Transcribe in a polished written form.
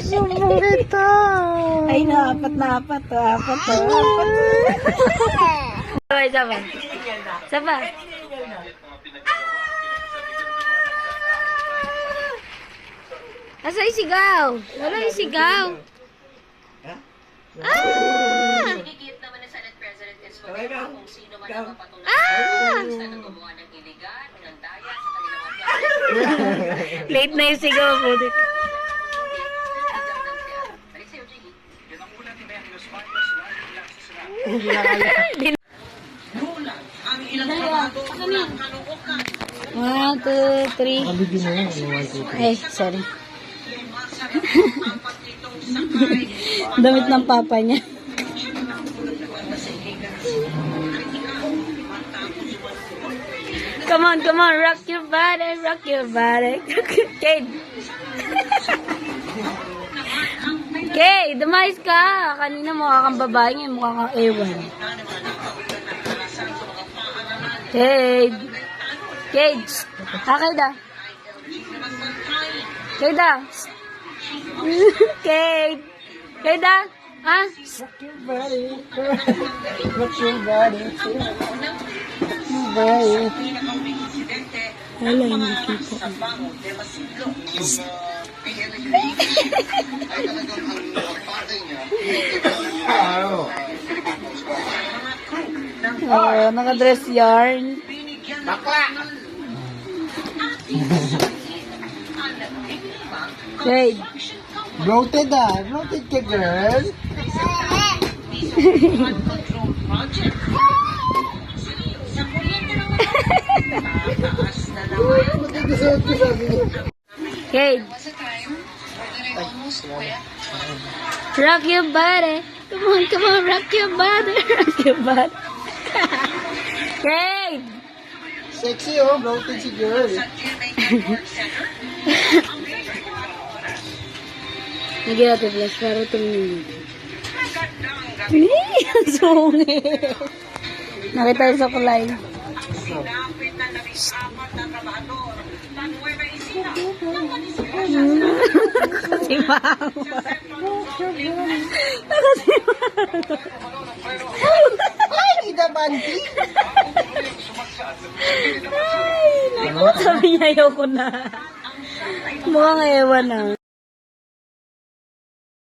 Sumbong kita. Ay, apat. Sabay. Sabay. Asa yung sigaw? Wala yung sigaw. Hinigit naman ng Senate President Escobar kung sino man ang mapatunayan na gumawa ng iligan o ng daya sa kanilang Late na yung sigaw po. One, two, three. Ay, sorry. Damit ng papa niya. Come on, rock your body. Kate. Kate, dumayos ka. Kanina mukha kang babae ngayon, mukha kang ewan. Kate. Kate. Kayda. Kayda. Kate. Kayda. Ha? Rock your body. Bye. Wala yung nakita. Oh, naka-dress yarn. Hey. Bloated Bloated ka, girl. Kate. Rock your body. Come on, rock your body. Rock your body. Kate. Sexy, bloated si girl. Lagyan natin flash para tumingin. Ang sungit. Nakita sa kulay. Nakasimangot. Ay, idabandi. Sabi niya, ayoko na. Mukhang ewan na.